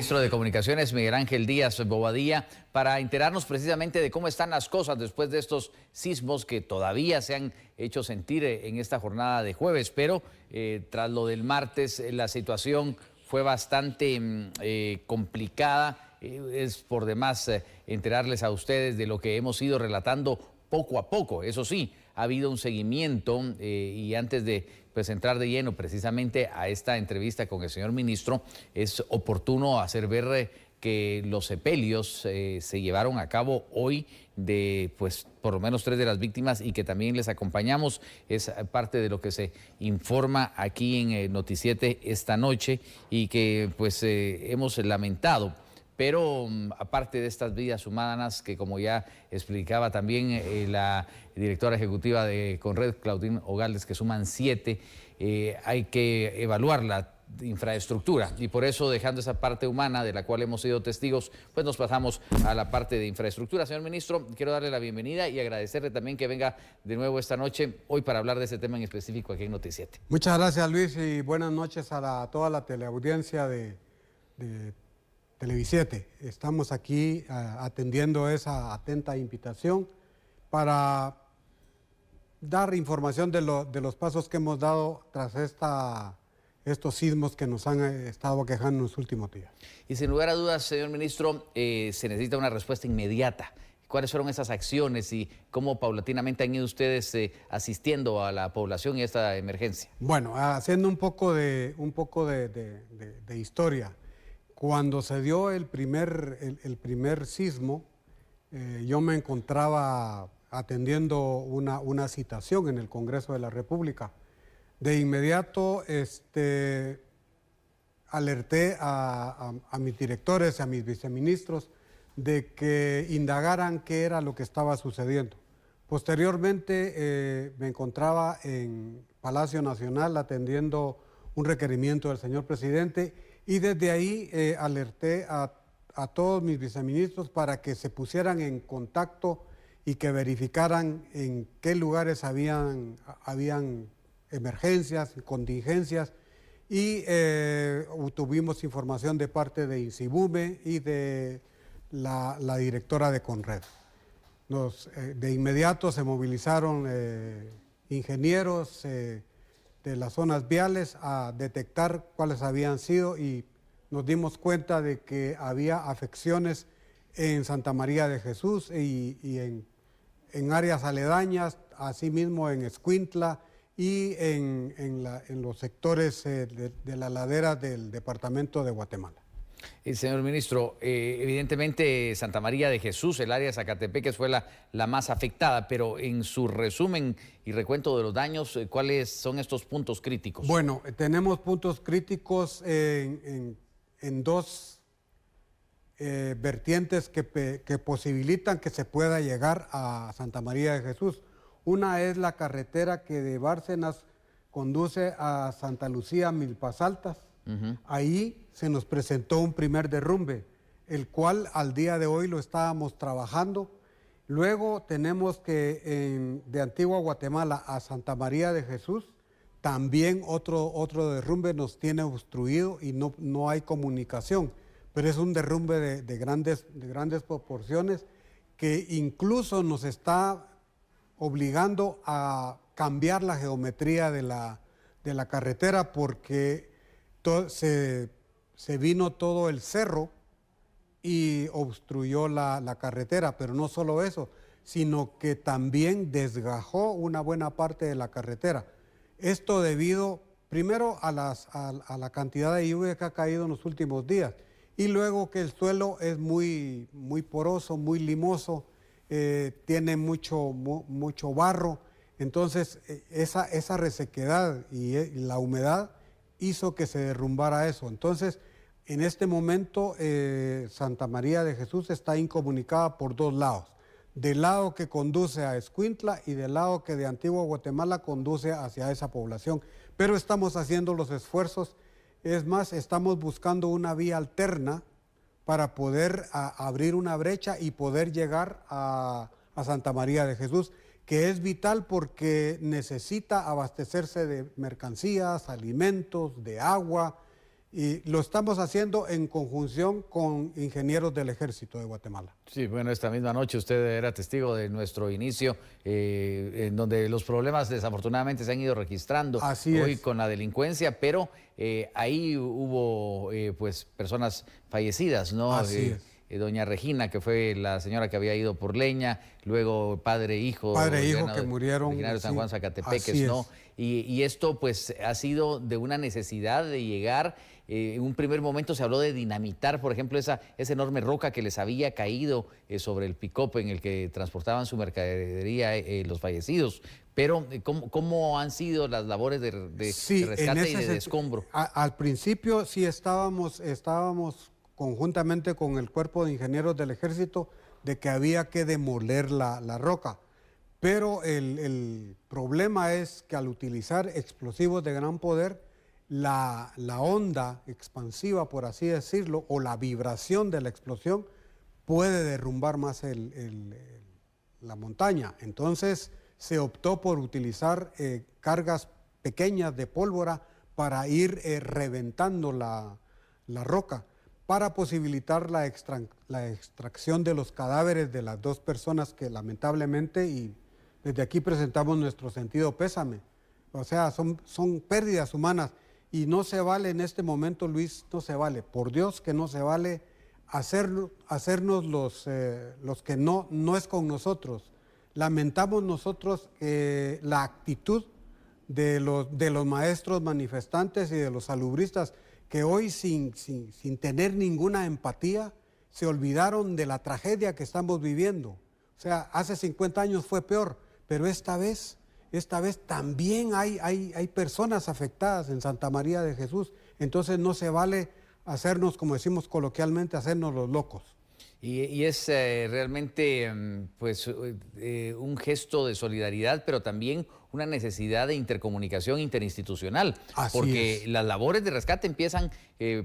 Ministro de Comunicaciones, Miguel Ángel Díaz Bobadilla, para enterarnos precisamente de cómo están las cosas después de estos sismos que todavía se han hecho sentir en esta jornada de jueves, pero tras lo del martes la situación fue bastante complicada. Es por demás enterarles a ustedes de lo que hemos ido relatando poco a poco. Eso sí, ha habido un seguimiento y antes de entrar de lleno precisamente a esta entrevista con el señor ministro, es oportuno hacer ver que los sepelios se llevaron a cabo hoy de por lo menos 3 de las víctimas y que también les acompañamos. Es parte de lo que se informa aquí en Noticiete esta noche y que hemos lamentado. Pero aparte de estas vidas humanas que, como ya explicaba también la directora ejecutiva de Conred, Claudine Ogales, que suman 7, hay que evaluar la infraestructura y por eso, dejando esa parte humana de la cual hemos sido testigos, nos pasamos a la parte de infraestructura. Señor ministro, quiero darle la bienvenida y agradecerle también que venga de nuevo esta noche, hoy para hablar de ese tema en específico aquí en Noticiete. Muchas gracias, Luis, y buenas noches a toda la teleaudiencia de Televisiete. Estamos aquí atendiendo esa atenta invitación para dar información de los pasos que hemos dado tras estos sismos que nos han estado aquejando en los últimos días. Y sin lugar a dudas, señor ministro, se necesita una respuesta inmediata. ¿Cuáles fueron esas acciones y cómo paulatinamente han ido ustedes asistiendo a la población y a esta emergencia? Bueno, haciendo un poco de historia. Cuando se dio el primer sismo, yo me encontraba atendiendo una citación en el Congreso de la República. De inmediato alerté a mis directores, a mis viceministros, de que indagaran qué era lo que estaba sucediendo. Posteriormente me encontraba en Palacio Nacional atendiendo un requerimiento del señor presidente y desde ahí alerté a todos mis viceministros para que se pusieran en contacto y que verificaran en qué lugares habían emergencias, contingencias, y tuvimos información de parte de INSIBUME y de la directora de Conred. De inmediato se movilizaron ingenieros de las zonas viales a detectar cuáles habían sido y nos dimos cuenta de que había afecciones en Santa María de Jesús y en áreas aledañas, asimismo en Escuintla y en los sectores de la ladera del departamento de Guatemala. Señor ministro, evidentemente Santa María de Jesús, el área de Zacatepeques, fue la más afectada, pero en su resumen y recuento de los daños, ¿cuáles son estos puntos críticos? Bueno, tenemos puntos críticos en 2 vertientes que posibilitan que se pueda llegar a Santa María de Jesús. Una es la carretera que de Bárcenas conduce a Santa Lucía, Milpas Altas. Ahí se nos presentó un primer derrumbe, el cual al día de hoy lo estábamos trabajando. Luego tenemos que de Antigua Guatemala a Santa María de Jesús, también otro derrumbe nos tiene obstruido y no hay comunicación, pero es un derrumbe de grandes proporciones que incluso nos está obligando a cambiar la geometría de la carretera porque se vino todo el cerro y obstruyó la carretera, pero no solo eso, sino que también desgajó una buena parte de la carretera. Esto debido, primero, a la cantidad de lluvia que ha caído en los últimos días, y luego que el suelo es muy poroso, muy limoso, tiene mucho barro, entonces esa resequedad y la humedad hizo que se derrumbara eso. Entonces, en este momento, Santa María de Jesús está incomunicada por 2 lados. Del lado que conduce a Escuintla y del lado que de Antigua Guatemala conduce hacia esa población. Pero estamos haciendo los esfuerzos, es más, estamos buscando una vía alterna para poder abrir una brecha y poder llegar a Santa María de Jesús, que es vital porque necesita abastecerse de mercancías, alimentos, de agua, Y lo estamos haciendo en conjunción con ingenieros del Ejército de Guatemala. Sí, bueno, esta misma noche usted era testigo de nuestro inicio, en donde los problemas desafortunadamente se han ido registrando hoy con la delincuencia, pero ahí hubo pues personas fallecidas, ¿no? Así es. Doña Regina, que fue la señora que había ido por leña, luego padre e hijo. Padre e hijo que murieron. Originarios de San Juan Zacatepeques, ¿no? Y esto pues ha sido de una necesidad de llegar. En un primer momento se habló de dinamitar, por ejemplo, esa enorme roca que les había caído sobre el pick-up en el que transportaban su mercadería los fallecidos. Pero, ¿cómo han sido las labores de rescate y de descombro? Al principio sí estábamos conjuntamente con el Cuerpo de Ingenieros del Ejército de que había que demoler la roca. Pero el problema es que al utilizar explosivos de gran poder, la onda expansiva, por así decirlo, o la vibración de la explosión puede derrumbar más la montaña. Entonces se optó por utilizar cargas pequeñas de pólvora para ir reventando la roca, para posibilitar la extracción de los cadáveres de las dos personas que lamentablemente, y desde aquí presentamos nuestro sentido pésame, o sea, son pérdidas humanas. Y no se vale en este momento, Luis, no se vale, por Dios que no se vale hacernos los que no es con nosotros. Lamentamos nosotros la actitud de los maestros manifestantes y de los salubristas que hoy sin tener ninguna empatía se olvidaron de la tragedia que estamos viviendo. O sea, hace 50 años fue peor, pero esta vez también hay personas afectadas en Santa María de Jesús. Entonces no se vale hacernos, como decimos coloquialmente, hacernos los locos. Y es realmente pues, un gesto de solidaridad, pero también una necesidad de intercomunicación interinstitucional. Porque las labores de rescate empiezan,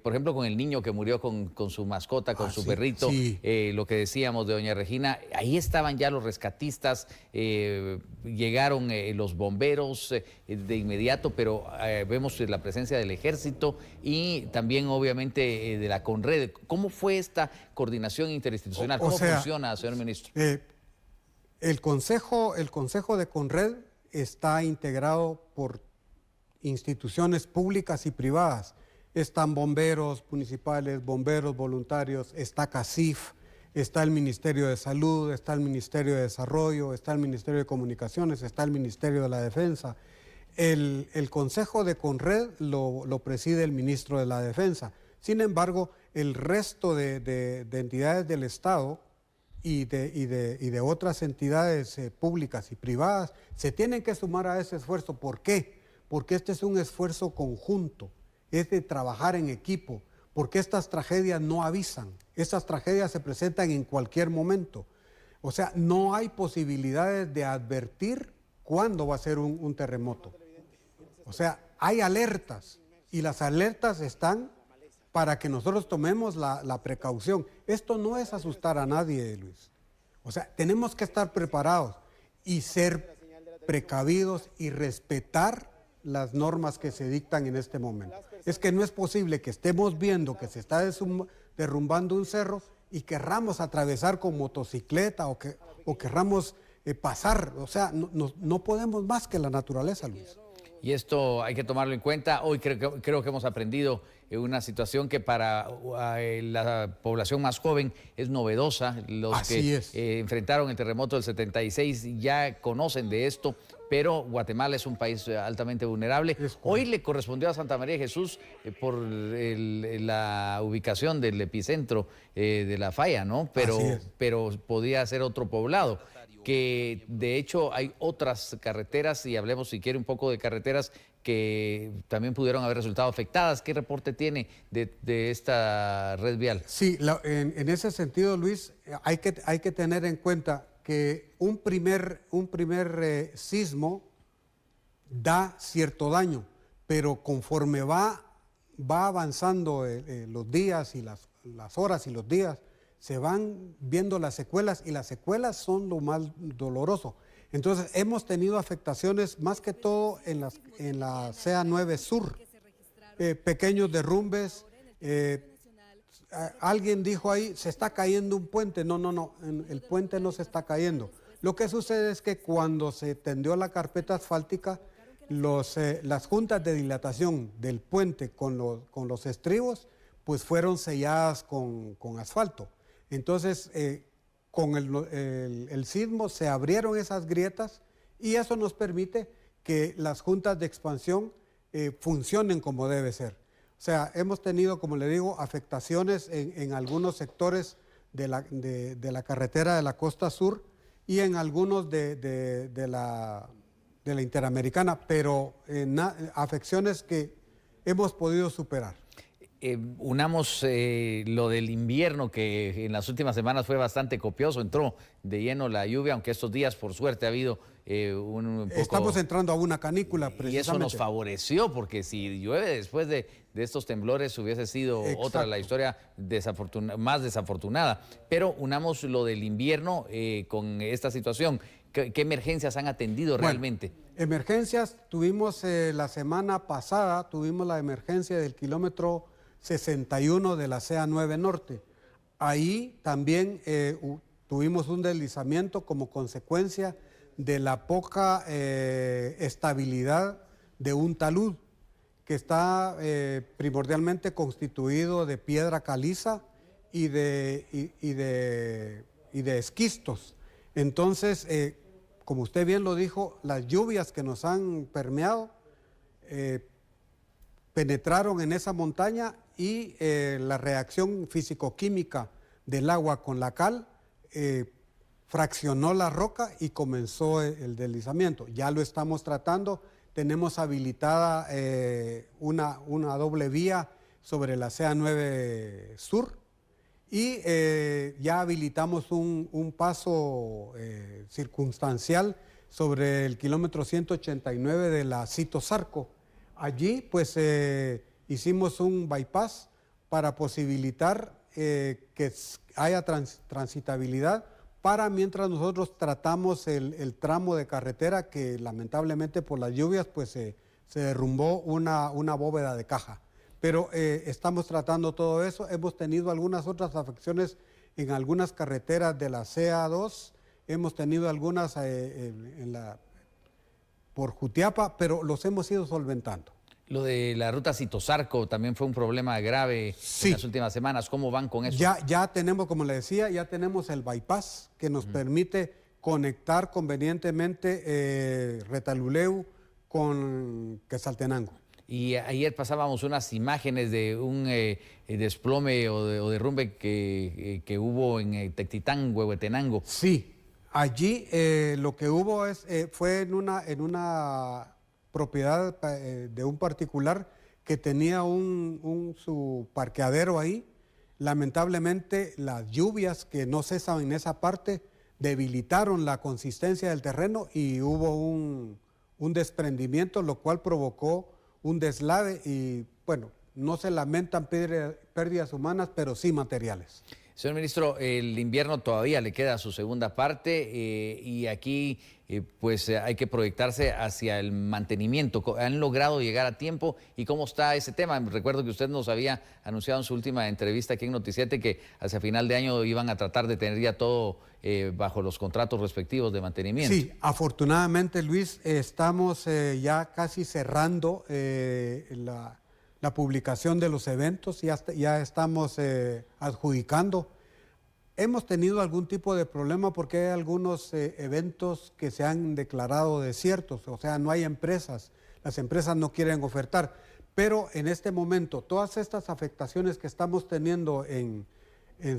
por ejemplo, con el niño que murió con su mascota, con su perrito, lo que decíamos de doña Regina. Ahí estaban ya los rescatistas, llegaron los bomberos de inmediato, pero vemos la presencia del Ejército y también, obviamente, de la CONRED. ¿Cómo fue esta coordinación interinstitucional? ¿Cómo funciona, señor ministro? El consejo de CONRED está integrado por instituciones públicas y privadas. Están bomberos municipales, bomberos voluntarios, está CACIF, está el Ministerio de Salud, está el Ministerio de Desarrollo, está el Ministerio de Comunicaciones, está el Ministerio de la Defensa. El Consejo de CONRED lo preside el Ministro de la Defensa. Sin embargo, el resto de entidades del Estado y de otras entidades públicas y privadas se tienen que sumar a ese esfuerzo. ¿Por qué? Porque este es un esfuerzo conjunto, es de trabajar en equipo, porque estas tragedias no avisan, estas tragedias se presentan en cualquier momento. O sea, no hay posibilidades de advertir cuándo va a ser un terremoto. O sea, hay alertas y las alertas están para que nosotros tomemos la precaución. Esto no es asustar a nadie, Luis. O sea, tenemos que estar preparados y ser precavidos y respetar las normas que se dictan en este momento. Es que no es posible que estemos viendo que se está derrumbando un cerro y querramos atravesar con motocicleta o querramos pasar. O sea, no podemos más que la naturaleza, Luis. Y esto hay que tomarlo en cuenta. Hoy creo que hemos aprendido una situación que para la población más joven es novedosa. Los que enfrentaron el terremoto del 76 ya conocen de esto, pero Guatemala es un país altamente vulnerable. Hoy le correspondió a Santa María de Jesús por la ubicación del epicentro de la falla, ¿no? Pero podía ser otro poblado. Que de hecho hay otras carreteras, y hablemos si quiere un poco de carreteras que también pudieron haber resultado afectadas. ¿Qué reporte tiene de esta red vial? Sí, en ese sentido, Luis, hay que tener en cuenta que un primer sismo da cierto daño, pero conforme va avanzando los días y las horas y los días, se van viendo las secuelas, y las secuelas son lo más doloroso. Entonces hemos tenido afectaciones más que todo en la CA9 Sur. pequeños derrumbes. Alguien dijo ahí, se está cayendo un puente. No, no, no, el puente no se está cayendo. Lo que sucede es que cuando se tendió la carpeta asfáltica, las juntas de dilatación del puente con los estribos, pues fueron selladas con asfalto. Entonces, con el sismo se abrieron esas grietas y eso nos permite que las juntas de expansión funcionen como debe ser. O sea, hemos tenido, como le digo, afectaciones en algunos sectores de la carretera de la costa sur y en algunos de la Interamericana, pero afecciones que hemos podido superar. Unamos lo del invierno, que en las últimas semanas fue bastante copioso, entró de lleno la lluvia, aunque estos días por suerte ha habido un poco... Estamos entrando a una canícula, precisamente. Y eso nos favoreció, porque si llueve después de estos temblores hubiese sido otra la historia más desafortunada. Pero unamos lo del invierno con esta situación. ¿Qué emergencias han atendido realmente? Emergencias, tuvimos la semana pasada, tuvimos la emergencia del kilómetro 61 de la CA9 Norte. Ahí también tuvimos un deslizamiento como consecuencia de la poca estabilidad de un talud que está primordialmente constituido de piedra caliza y de esquistos. Entonces, como usted bien lo dijo, las lluvias que nos han permeado penetraron en esa montaña y la reacción físico-química del agua con la cal fraccionó la roca y comenzó el deslizamiento. Ya lo estamos tratando, tenemos habilitada una doble vía sobre la CA9 Sur y ya habilitamos un paso circunstancial sobre el kilómetro 189 de la Cito Zarco. Allí pues hicimos un bypass para posibilitar que haya transitabilidad para mientras nosotros tratamos el tramo de carretera que lamentablemente por las lluvias pues se derrumbó una bóveda de caja. Pero estamos tratando todo eso. Hemos tenido algunas otras afecciones en algunas carreteras de la CA2, hemos tenido algunas por Jutiapa, pero los hemos ido solventando. Lo de la ruta Cito Zarco también fue un problema grave en las últimas semanas. ¿Cómo van con eso? Ya tenemos, como le decía, ya tenemos el bypass que nos permite conectar convenientemente Retaluleu con Quetzaltenango. Y ayer pasábamos unas imágenes de un desplome o derrumbe que hubo en Tectitán, Huehuetenango. Sí, allí lo que hubo fue en una propiedad de un particular que tenía su parqueadero ahí. Lamentablemente las lluvias que no cesan en esa parte debilitaron la consistencia del terreno y hubo un desprendimiento, lo cual provocó un deslave y bueno, no se lamentan pérdidas humanas, pero sí materiales. Señor ministro, el invierno todavía le queda su segunda parte y aquí pues hay que proyectarse hacia el mantenimiento. ¿Han logrado llegar a tiempo y cómo está ese tema? Recuerdo que usted nos había anunciado en su última entrevista aquí en Noticiete que hacia final de año iban a tratar de tener ya todo bajo los contratos respectivos de mantenimiento. Sí, afortunadamente, Luis, estamos ya casi cerrando la publicación de los eventos, ya estamos adjudicando. Hemos tenido algún tipo de problema porque hay algunos eventos que se han declarado desiertos, o sea, no hay empresas, las empresas no quieren ofertar, pero en este momento todas estas afectaciones que estamos teniendo en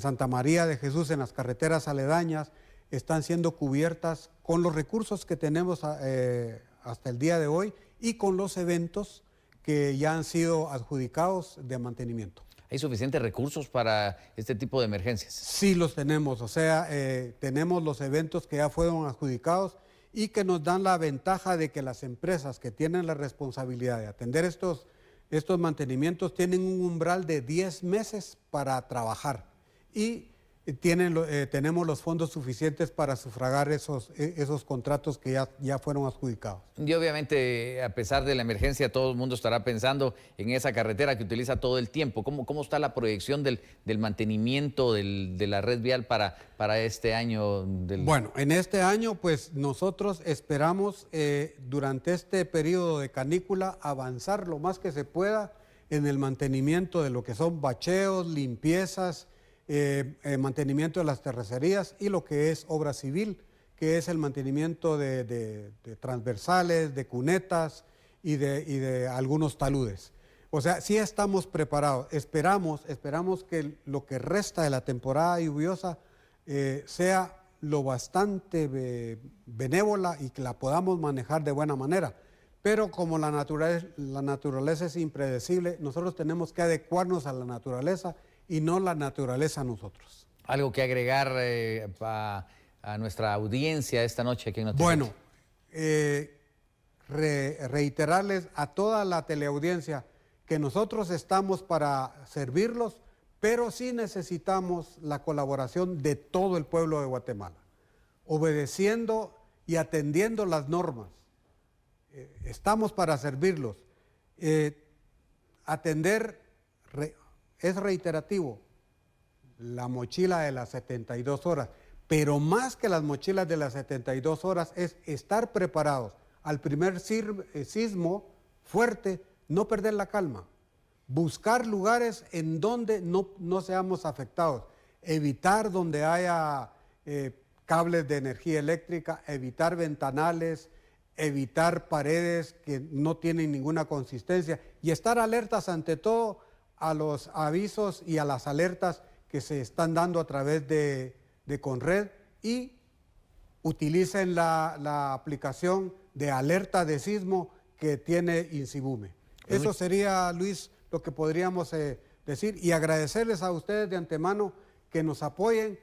Santa María de Jesús, en las carreteras aledañas, están siendo cubiertas con los recursos que tenemos hasta el día de hoy y con los eventos que ya han sido adjudicados de mantenimiento. ¿Hay suficientes recursos para este tipo de emergencias? Sí, los tenemos, o sea, tenemos los eventos que ya fueron adjudicados y que nos dan la ventaja de que las empresas que tienen la responsabilidad de atender estos mantenimientos tienen un umbral de 10 meses para trabajar y tenemos los fondos suficientes para sufragar esos contratos que ya fueron adjudicados. Y obviamente, a pesar de la emergencia, todo el mundo estará pensando en esa carretera que utiliza todo el tiempo. ¿Cómo está la proyección del mantenimiento de la red vial para este año? Bueno, en este año, pues nosotros esperamos durante este periodo de canícula avanzar lo más que se pueda en el mantenimiento de lo que son bacheos, limpiezas, mantenimiento de las terracerías y lo que es obra civil, que es el mantenimiento de transversales, de cunetas y de algunos taludes. O sea, sí estamos preparados. Esperamos que lo que resta de la temporada lluviosa sea lo bastante benévola y que la podamos manejar de buena manera. Pero como la naturaleza es impredecible, nosotros tenemos que adecuarnos a la naturaleza y no la naturaleza a nosotros. ¿Algo que agregar a nuestra audiencia esta noche aquí en Noticias? Bueno, reiterarles a toda la teleaudiencia que nosotros estamos para servirlos, pero sí necesitamos la colaboración de todo el pueblo de Guatemala, obedeciendo y atendiendo las normas. Estamos para servirlos. Es reiterativo, la mochila de las 72 horas, pero más que las mochilas de las 72 horas es estar preparados al primer sismo fuerte, no perder la calma, buscar lugares en donde no seamos afectados, evitar donde haya cables de energía eléctrica, evitar ventanales, evitar paredes que no tienen ninguna consistencia y estar alertas ante todo a los avisos y a las alertas que se están dando a través de Conred y utilicen la aplicación de alerta de sismo que tiene Insibume. Eso sería, Luis, lo que podríamos decir y agradecerles a ustedes de antemano que nos apoyen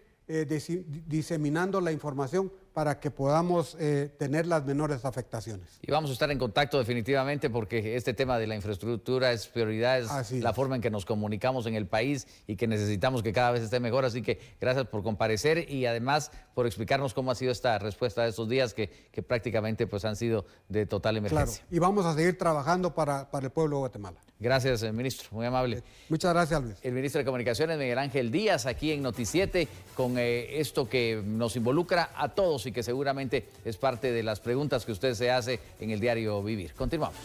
diseminando la información para que podamos tener las menores afectaciones. Y vamos a estar en contacto definitivamente porque este tema de la infraestructura es prioridad, es la forma en que nos comunicamos en el país y que necesitamos que cada vez esté mejor. Así que gracias por comparecer y además por explicarnos cómo ha sido esta respuesta de estos días que prácticamente pues, han sido de total emergencia. Claro, y vamos a seguir trabajando para el pueblo de Guatemala. Gracias, ministro, muy amable. Muchas gracias, Luis. El ministro de Comunicaciones, Miguel Ángel Díaz, aquí en Noticiete, con esto que nos involucra a todos y que seguramente es parte de las preguntas que usted se hace en el diario Vivir. Continuamos.